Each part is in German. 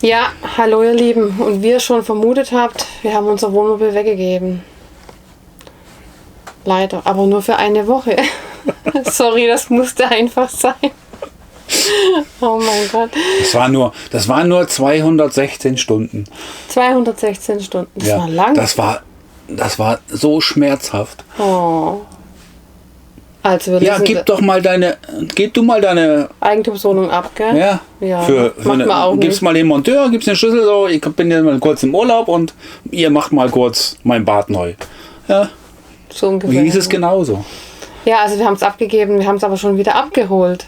Ja, hallo ihr Lieben. Und wie ihr schon vermutet habt, wir haben unser Wohnmobil weggegeben. Leider, aber nur für eine Woche. Sorry, das musste einfach sein. Oh mein Gott. Das waren nur 216 Stunden. 216 Stunden, das Ja, war lang. Das war so schmerzhaft. Oh. Also wir Ja, lösen gib du mal deine Eigentumswohnung ab, gell? Ja, Ja, für macht man auch gib's nicht. mal den Monteur, gib's den Schlüssel so, ich bin jetzt mal kurz im Urlaub und ihr macht mal kurz mein Bad neu. Ja, So ungefähr. wie ist es genauso? Ja, also wir haben es abgegeben, wir haben es aber schon wieder abgeholt.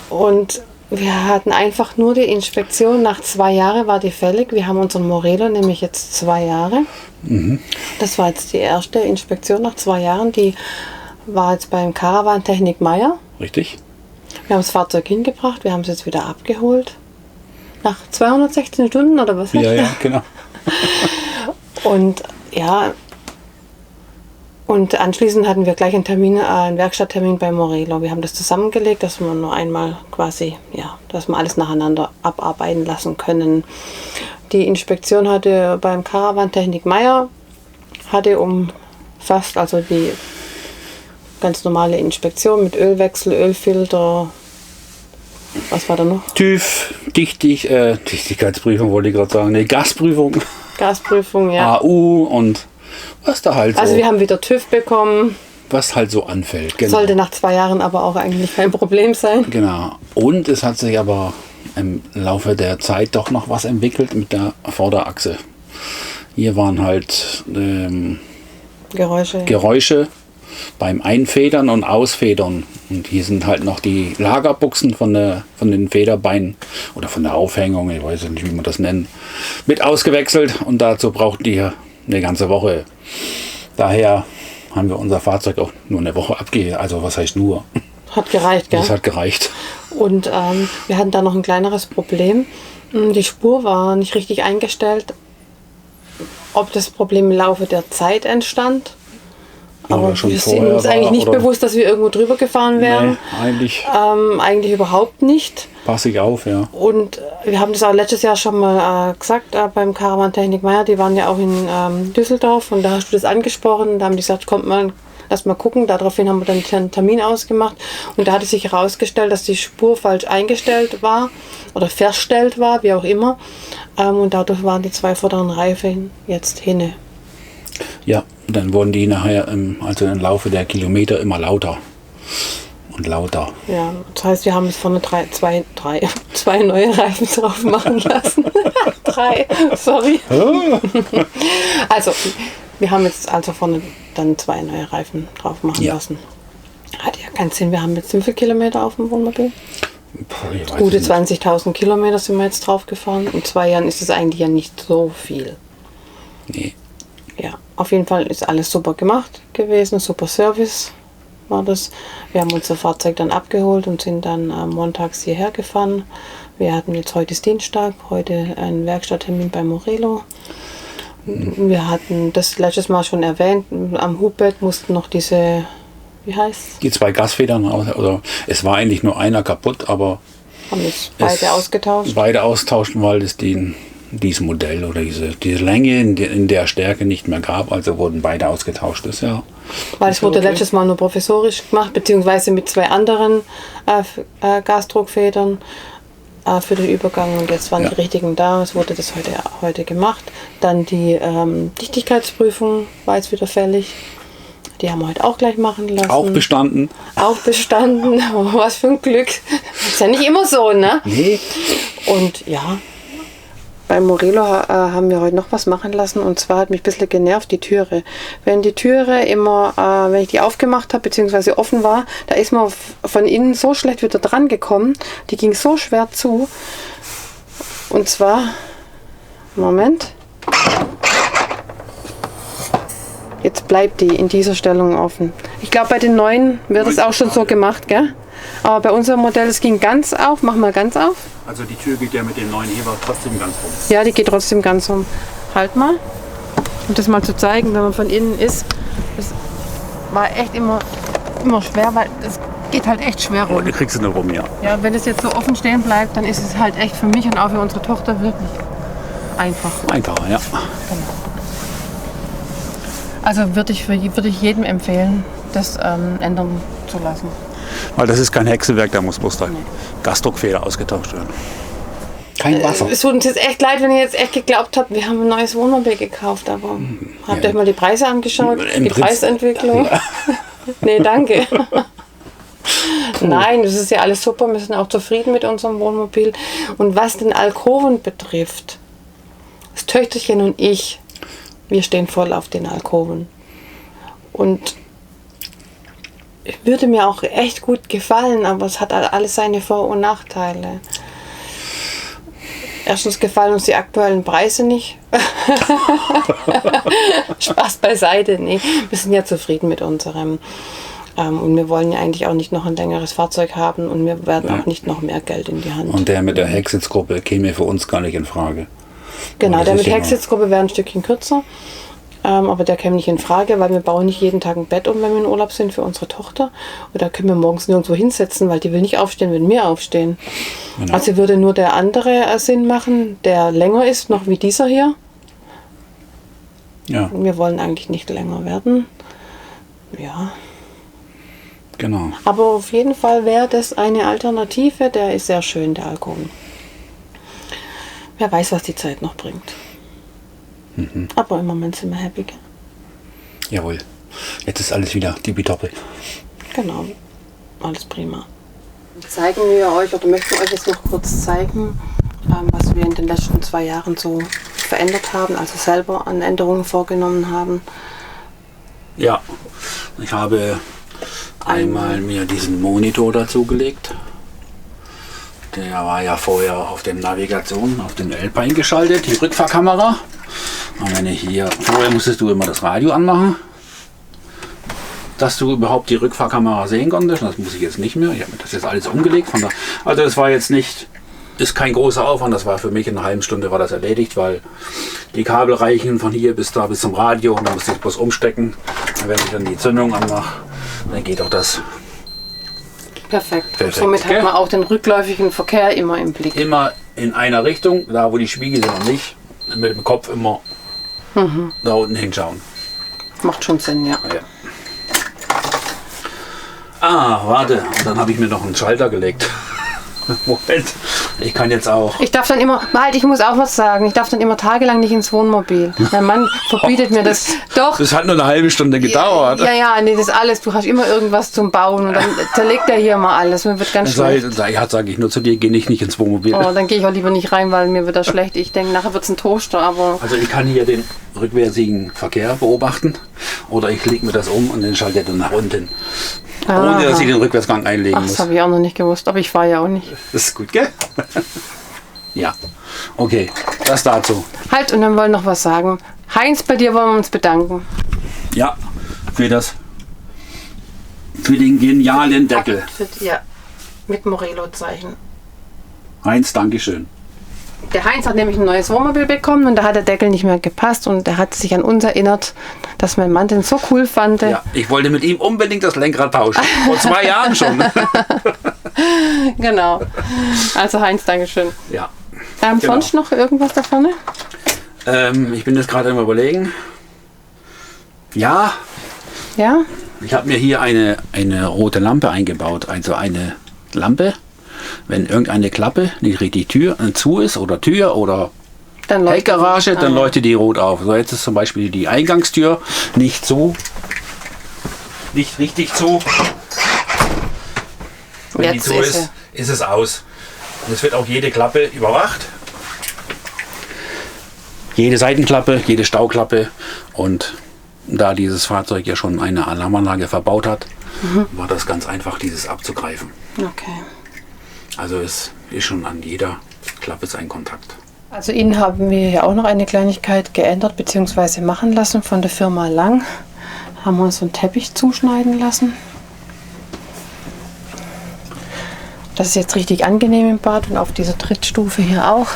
Und wir hatten einfach nur die Inspektion, nach 2 Jahren war die fällig. Wir haben unseren Morelo nämlich jetzt 2 Jahre. Das war jetzt die erste Inspektion nach 2 Jahren, die war jetzt beim Caravan Technik Meier. Richtig? Wir haben das Fahrzeug hingebracht, wir haben es jetzt wieder abgeholt. Nach 216 Stunden oder was? Ja, genau. Und ja, und anschließend hatten wir gleich einen Werkstatttermin bei Morelo. Wir haben das zusammengelegt, dass wir nur einmal quasi, ja, dass wir alles nacheinander abarbeiten lassen können. Die Inspektion hatte beim Caravan Technik Meier, hatte umfasst also die ganz normale Inspektion mit Ölwechsel, Ölfilter, was war da noch? TÜV, Dichtigkeitsprüfung wollte ich gerade sagen, ne, Gasprüfung, Gasprüfung, ja. AU und was da halt Also so, wir haben wieder TÜV bekommen, was halt so anfällt. Genau. sollte nach 2 Jahren aber auch eigentlich kein Problem sein. Genau. Und es hat sich aber im Laufe der Zeit doch noch was entwickelt mit der Vorderachse. Hier waren halt Geräusche beim Einfedern und Ausfedern. Und hier sind halt noch die Lagerbuchsen von den Federbeinen oder von der Aufhängung, ich weiß nicht, wie man das nennt, mit ausgewechselt. Und dazu braucht die eine ganze Woche. Daher haben wir unser Fahrzeug auch nur eine Woche abgegeben. Also was heißt nur? Hat gereicht, gell? Das hat gereicht. Und wir hatten da noch ein kleineres Problem. Die Spur war nicht richtig eingestellt. Ob das Problem im Laufe der Zeit entstand. Aber Oder schon wir sind vorher uns eigentlich war, nicht oder? bewusst, dass wir irgendwo drüber gefahren wären. Nee, Eigentlich überhaupt nicht. passe ich auf, ja. Und wir haben das auch letztes Jahr schon mal gesagt beim Caravan Technik Meier. Die waren ja auch in Düsseldorf und da hast du das angesprochen. Da haben die gesagt, kommt mal, lass mal gucken. Daraufhin haben wir dann einen Termin ausgemacht. Und da hat es sich herausgestellt, dass die Spur falsch eingestellt war oder verstellt war, wie auch immer. Und dadurch waren die 2 vorderen Reifen jetzt hinne. Ja, dann wurden die nachher also im Laufe der Kilometer immer lauter und lauter. Ja, das heißt, wir haben es vorne zwei neue Reifen drauf machen lassen. 3, sorry. Also, wir haben jetzt also vorne dann 2 neue Reifen drauf machen lassen. Hat ja keinen Sinn, wir haben jetzt 5 Kilometer auf dem Wohnmobil. Gute 20.000 Kilometer sind wir jetzt drauf gefahren. In 2 Jahren ist es eigentlich ja nicht so viel. Nee. Ja, auf jeden Fall ist alles super gemacht gewesen, super Service war das. Wir haben unser Fahrzeug dann abgeholt und sind dann montags hierher gefahren. Wir hatten jetzt heute ist Dienstag, heute einen Werkstatttermin bei Morelo. Wir hatten das letztes Mal schon erwähnt, am Hubbett mussten noch diese, wie heißt's? Die 2 Gasfedern, oder es war eigentlich nur einer kaputt, aber Haben jetzt beide ausgetauscht. Beide austauschen, weil es dieses Modell oder diese Länge in der Stärke nicht mehr gab, also wurden beide ausgetauscht. Das ja. Weil es wurde letztes Mal nur provisorisch gemacht, beziehungsweise mit 2 anderen Gasdruckfedern für den Übergang und jetzt waren die richtigen da. Es wurde das heute gemacht. Dann die Dichtigkeitsprüfung war jetzt wieder fällig. Die haben wir heute auch gleich machen lassen. Auch bestanden. Auch bestanden. Oh, was für ein Glück. Ist ja nicht immer so, ne? Nee. Und ja, bei Morelo haben wir heute noch was machen lassen und zwar hat mich ein bisschen genervt die Türe. Wenn die Türe immer, wenn ich die aufgemacht habe bzw. offen war, da ist man von innen so schlecht wieder dran gekommen. Die ging so schwer zu. Und zwar, Moment. Jetzt bleibt die in dieser Stellung offen. Ich glaube, bei den neuen wird es auch schon so gemacht, gell? Aber bei unserem Modell, es ging ganz auf. Mach mal ganz auf. Also die Tür geht ja mit dem neuen Heber trotzdem ganz rum. Ja, die geht trotzdem ganz um. Halt mal. Um das mal zu zeigen, wenn man von innen ist. Das war echt immer immer schwer, weil es geht halt echt schwer rum. Du kriegst es nicht rum, ja. Ja, wenn es jetzt so offen stehen bleibt, dann ist es halt echt für mich und auch für unsere Tochter wirklich einfach. Einfacher, ja. Genau. Also würde ich jedem empfehlen, das ändern zu lassen. Weil das ist kein Hexenwerk, da muss bloß der Gasdruckfeder ausgetauscht werden. Kein Wasser. Es tut uns jetzt echt leid, wenn ihr jetzt echt geglaubt habt, wir haben ein neues Wohnmobil gekauft, aber habt ihr euch mal die Preise angeschaut? Die Preisentwicklung? Ja. Nee, danke. Nein, das ist ja alles super, wir sind auch zufrieden mit unserem Wohnmobil. Und was den Alkoven betrifft, das Töchterchen und ich, wir stehen voll auf den Alkoven. Und würde mir auch echt gut gefallen, aber es hat alles seine Vor- und Nachteile. Erstens gefallen uns die aktuellen Preise nicht. Spaß beiseite, nee. Wir sind ja zufrieden mit unserem. Und wir wollen ja eigentlich auch nicht noch ein längeres Fahrzeug haben und wir werden auch nicht noch mehr Geld in die Hand. Und der mit der Hecksitzgruppe käme für uns gar nicht in Frage. Genau, der mit Hecksitzgruppe wäre ein Stückchen kürzer. Aber der käme nicht in Frage, weil wir bauen nicht jeden Tag ein Bett um, wenn wir in Urlaub sind für unsere Tochter. Oder können wir morgens nirgendwo hinsetzen, weil die will nicht aufstehen, wenn wir aufstehen. Genau. Also würde nur der andere Sinn machen, der länger ist, noch wie dieser hier. Ja. Wir wollen eigentlich nicht länger werden. Ja. Genau. Aber auf jeden Fall wäre das eine Alternative. Der ist sehr schön, der Alkoven. Wer weiß, was die Zeit noch bringt. Mhm. Aber im Moment sind wir happy. Jawohl. Jetzt ist alles wieder tippitoppi. Genau. Alles prima. Zeigen wir euch oder möchten euch jetzt noch kurz zeigen, was wir in den letzten 2 Jahren so verändert haben, also selber an Änderungen vorgenommen haben. Ja, ich habe einmal mir diesen Monitor dazugelegt. Der war ja vorher auf dem Navigation, auf den Alpine geschaltet, die Rückfahrkamera. Und wenn ich hier, vorher musstest du immer das Radio anmachen, dass du überhaupt die Rückfahrkamera sehen konntest. Das muss ich jetzt nicht mehr. Ich habe mir das jetzt alles umgelegt. Also das war jetzt nicht, ist kein großer Aufwand. Das war für mich in einer halben Stunde war das erledigt, weil die Kabel reichen von hier bis da bis zum Radio. Und dann musste ich bloß umstecken. Und wenn ich dann die Zündung anmache, dann geht auch das. Perfekt. Somit hat man auch den rückläufigen Verkehr immer im Blick. Immer in einer Richtung, da wo die Spiegel sind und nicht. Mit dem Kopf immer da unten hinschauen. Macht schon Sinn, ja. Warte, und dann habe ich mir noch einen Schalter gelegt. Moment, ich kann jetzt auch. Ich darf dann immer, ich muss auch was sagen, ich darf dann immer tagelang nicht ins Wohnmobil. Mein Mann verbietet mir das. Doch. Das hat nur eine halbe Stunde gedauert. Ja, nee, das alles, du hast immer irgendwas zum Bauen und dann zerlegt er hier mal alles, mir wird ganz schlecht. Sag ich nur zu dir, gehe ich nicht ins Wohnmobil. Oh, dann gehe ich auch lieber nicht rein, weil mir wird das schlecht. Ich denke, nachher wird es ein Toaster, aber... Also ich kann hier den rückwärtigen Verkehr beobachten oder ich lege mir das um und den schalte dann nach unten. Ohne dass ich den Rückwärtsgang einlegen muss. Das habe ich auch noch nicht gewusst, aber ich fahre ja auch nicht. Das ist gut, gell? Ja, okay, das dazu. Halt, und dann wollen wir noch was sagen. Heinz, bei dir wollen wir uns bedanken. Ja, für den genialen Deckel. Ja, mit Morello-Zeichen. Heinz, Dankeschön. Der Heinz hat nämlich ein neues Wohnmobil bekommen und da hat der Deckel nicht mehr gepasst und er hat sich an uns erinnert, dass mein Mann den so cool fand. Ja, ich wollte mit ihm unbedingt das Lenkrad tauschen. Vor 2 Jahren schon. Genau. Also Heinz, Dankeschön. Ja. Genau. Sonst noch irgendwas da vorne? Ich bin jetzt gerade am Überlegen. Ja. Ja? Ich habe mir hier eine rote Lampe eingebaut. Also eine Lampe, wenn irgendeine Klappe, nicht richtig Tür zu ist oder Tür oder Heckgarage, dann leuchtet die rot auf. So, jetzt ist zum Beispiel die Eingangstür nicht richtig zu. Wenn jetzt die zu ist es aus. Und es wird auch jede Klappe überwacht. Jede Seitenklappe, jede Stauklappe. Und da dieses Fahrzeug ja schon eine Alarmanlage verbaut hat, war das ganz einfach, dieses abzugreifen. Okay. Also es ist schon an jeder Klappe sein Kontakt. Also innen haben wir ja auch noch eine Kleinigkeit geändert bzw. machen lassen von der Firma Lang. Haben wir uns so einen Teppich zuschneiden lassen. Das ist jetzt richtig angenehm im Bad und auf dieser Trittstufe hier auch.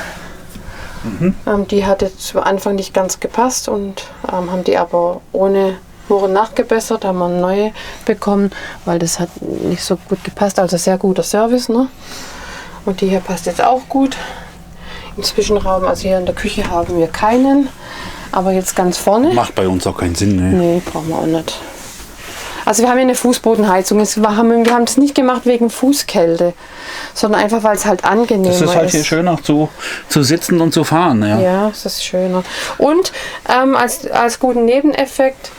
Die hat jetzt zu Anfang nicht ganz gepasst und haben die aber ohne wurden nachgebessert, haben wir neue bekommen, weil das hat nicht so gut gepasst. Also sehr guter Service, ne? Und die hier passt jetzt auch gut. Im Zwischenraum, also hier in der Küche haben wir keinen, aber jetzt ganz vorne. Macht bei uns auch keinen Sinn, ne? Nee, brauchen wir auch nicht. Also wir haben hier eine Fußbodenheizung. Wir haben das nicht gemacht wegen Fußkälte, sondern einfach, weil es halt angenehmer ist. Das ist halt hier schöner zu sitzen und zu fahren. Ja, ja, es ist schöner. Und als guten Nebeneffekt.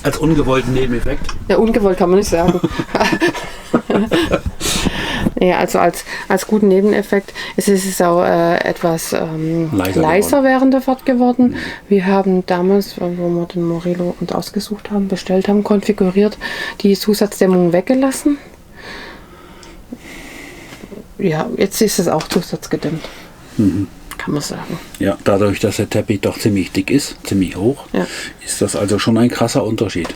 Als ungewollten Nebeneffekt? Ja, ungewollt kann man nicht sagen. Ja, also als guten Nebeneffekt ist es auch etwas leiser während der Fahrt geworden. Wir haben damals, wo wir den Morelo uns ausgesucht haben, bestellt haben, konfiguriert, die Zusatzdämmung weggelassen. Ja, jetzt ist es auch zusatzgedämmt. Kann man sagen. Ja, dadurch, dass der Teppich doch ziemlich dick ist, ziemlich hoch, ja, ist das also schon ein krasser Unterschied.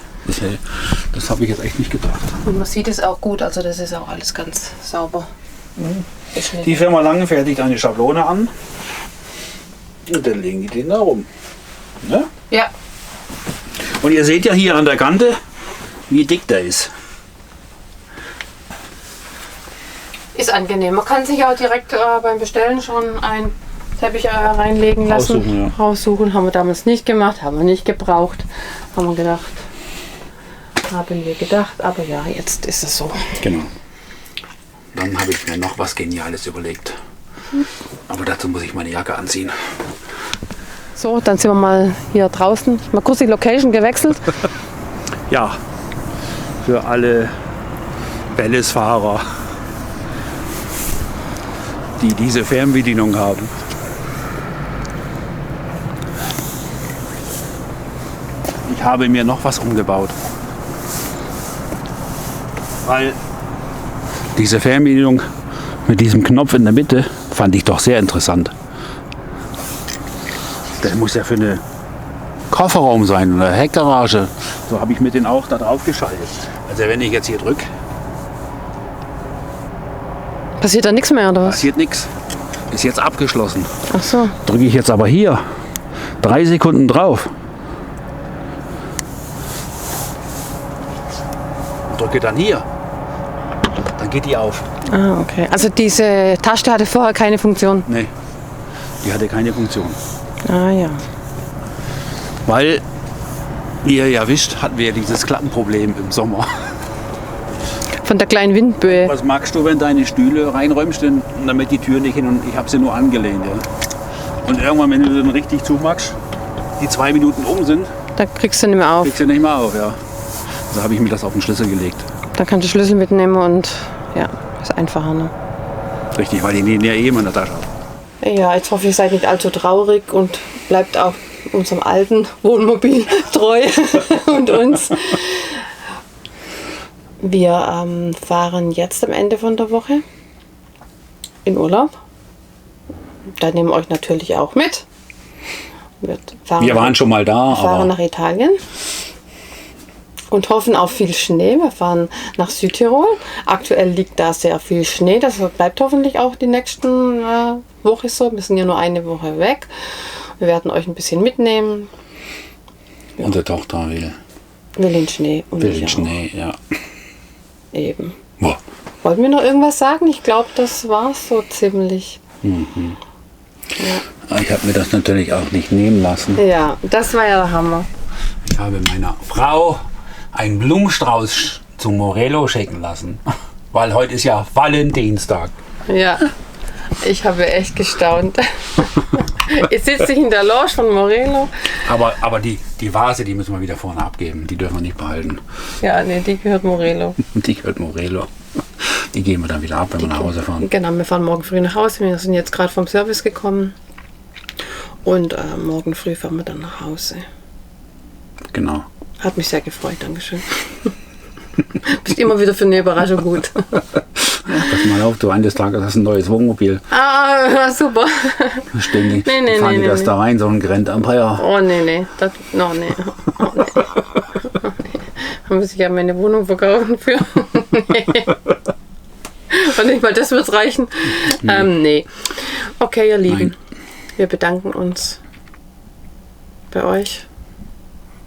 Das habe ich jetzt echt nicht gedacht. Und man sieht es auch gut, also das ist auch alles ganz sauber. Die Firma Lange fertigt eine Schablone an und dann legen die den da rum. Ne? Ja. Und ihr seht ja hier an der Kante, wie dick der ist. Ist angenehm. Man kann sich auch direkt beim Bestellen schon einen Teppich reinlegen lassen. Raussuchen, ja. Raussuchen. Haben wir damals nicht gemacht, haben wir nicht gebraucht. Haben wir gedacht, aber ja, jetzt ist es so. Genau. Dann habe ich mir noch was Geniales überlegt. Aber dazu muss ich meine Jacke anziehen. So, dann sind wir mal hier draußen. Mal kurz die Location gewechselt. Ja, für alle Bellis-Fahrer, die diese Fernbedienung haben. Ich habe mir noch was umgebaut. Weil diese Fernbedienung mit diesem Knopf in der Mitte fand ich doch sehr interessant. Der muss ja für eine Kofferraum sein oder Heckgarage. So habe ich mir den auch da drauf geschaltet. Also wenn ich jetzt hier drücke, Passiert da nichts mehr, oder was? passiert nichts. Ist jetzt abgeschlossen. Ach so. Drücke ich jetzt aber hier 3 Sekunden drauf. Und drücke dann hier. Dann geht die auf. Ah, okay. Also diese Taste hatte vorher keine Funktion. Nee, die hatte keine Funktion. Ah ja. Weil, wie ihr ja wisst, hatten wir ja dieses Klappenproblem im Sommer. Von der kleinen Windböe. Was magst du, wenn deine Stühle reinräumst, damit die Tür nicht hin und ich habe sie nur angelehnt. Ja? Und irgendwann, wenn du dann richtig zumachst, die 2 Minuten um sind, Da kriegst du nicht mehr auf. kriegst du nicht mehr auf. Ja. Also habe ich mir das auf den Schlüssel gelegt. Da kannst du Schlüssel mitnehmen und ja, ist einfacher. Ne? Richtig, weil die nehmen ja eh immer in der Tasche. Ja, jetzt hoffe ich, ihr seid nicht allzu traurig und bleibt auch unserem alten Wohnmobil treu und uns. Wir fahren jetzt am Ende von der Woche in Urlaub. Da nehmen wir euch natürlich auch mit. Wir waren schon mal da, fahren aber nach Italien und hoffen auf viel Schnee. Wir fahren nach Südtirol. Aktuell liegt da sehr viel Schnee. Das bleibt hoffentlich auch die nächsten Woche so. Wir sind ja nur eine Woche weg. Wir werden euch ein bisschen mitnehmen. unsere Tochter will den Schnee. Und den ich auch. Schnee, ja. Eben. Boah. Wollten wir noch irgendwas sagen? Ich glaube, das war so ziemlich. Ich habe mir das natürlich auch nicht nehmen lassen. Ja, das war ja der Hammer. Ich habe meiner Frau einen Blumenstrauß zu Morelo schicken lassen. Weil heute ist ja Valentinstag. Ja, ich habe echt gestaunt. Jetzt sitze ich in der Lounge von Morelo. Aber die Vase, die müssen wir wieder vorne abgeben. Die dürfen wir nicht behalten. Ja, nee, die gehört Morelo. Die gehört Morelo. Die gehen wir dann wieder ab, wenn wir nach Hause fahren. Genau, wir fahren morgen früh nach Hause. Wir sind jetzt gerade vom Service gekommen. Und morgen früh fahren wir dann nach Hause. Genau. Hat mich sehr gefreut, Dankeschön. Bist immer wieder für eine Überraschung gut. Pass mal auf, du eines Tages hast ein neues Wohnmobil. Ah, super. Ständig Nee, fahren die nee, das nee. da rein, so ein Grand Empire. Oh, nee. Das, no, nee. Oh, nee. Da muss ich ja meine Wohnung verkaufen für. Nee. Und nicht mal das wird reichen. Nee. Okay, ihr Lieben. Nein. Wir bedanken uns bei euch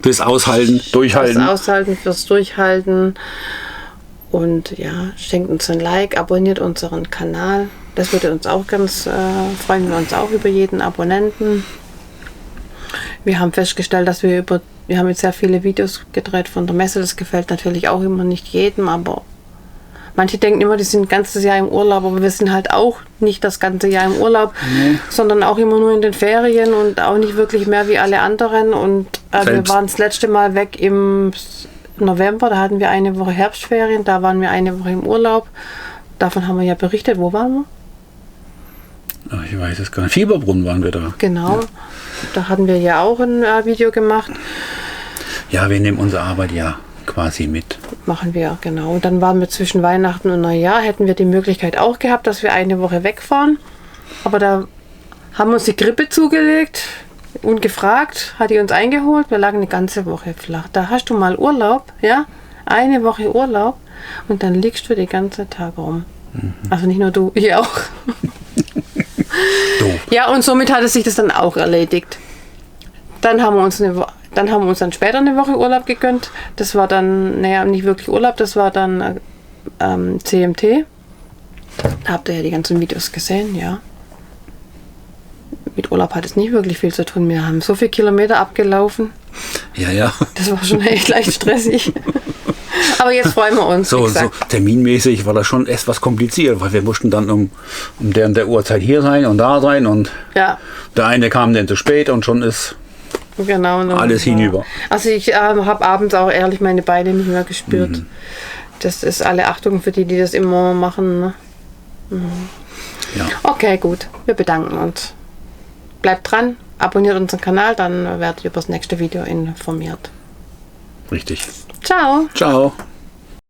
Fürs Aushalten, Durchhalten. Fürs Aushalten, fürs Durchhalten. Und ja, schenkt uns ein Like, abonniert unseren Kanal. Das würde uns auch ganz freuen wir uns auch über jeden Abonnenten. Wir haben festgestellt, dass wir haben jetzt sehr viele Videos gedreht von der Messe. Das gefällt natürlich auch immer nicht jedem, aber manche denken immer, die sind ein ganzes Jahr im Urlaub, aber wir sind halt auch nicht das ganze Jahr im Urlaub, sondern auch immer nur in den Ferien und auch nicht wirklich mehr wie alle anderen. Und wir waren das letzte Mal weg im November, da hatten wir eine Woche Herbstferien, da waren wir eine Woche im Urlaub. Davon haben wir ja berichtet. Wo waren wir? Ach, ich weiß es gar nicht. Fieberbrunn waren wir da. Genau, Ja. Da hatten wir ja auch ein Video gemacht. Ja, wir nehmen unsere Arbeit ja quasi mit. Machen wir, genau. Und dann waren wir zwischen Weihnachten und Neujahr, hätten wir die Möglichkeit auch gehabt, dass wir eine Woche wegfahren. Aber da haben wir uns die Grippe zugelegt. Ungefragt hat die uns eingeholt. Wir lagen eine ganze Woche flach. Da hast du mal Urlaub, ja? Eine Woche Urlaub und dann liegst du den ganzen Tag rum. Also nicht nur du, ich auch. Doof. Ja, und somit hat es sich das dann auch erledigt. Dann haben wir uns dann später eine Woche Urlaub gegönnt. Das war dann, naja, nicht wirklich Urlaub, das war dann CMT. Da habt ihr ja die ganzen Videos gesehen, ja. Mit Urlaub hat es nicht wirklich viel zu tun. Wir haben so viele Kilometer abgelaufen. Ja, ja. Das war schon echt leicht stressig. Aber jetzt freuen wir uns. So terminmäßig war das schon etwas kompliziert, weil wir mussten dann um der und der Uhrzeit hier sein und da sein und ja. Der eine kam dann zu spät und schon ist Genau, alles hinüber. Also ich habe abends auch ehrlich meine Beine nicht mehr gespürt. Das ist alle Achtung für die das immer machen. Ne? Ja. Okay, gut. Wir bedanken uns. Bleibt dran, abonniert unseren Kanal, dann werdet ihr über das nächste Video informiert. Richtig. Ciao. Ciao.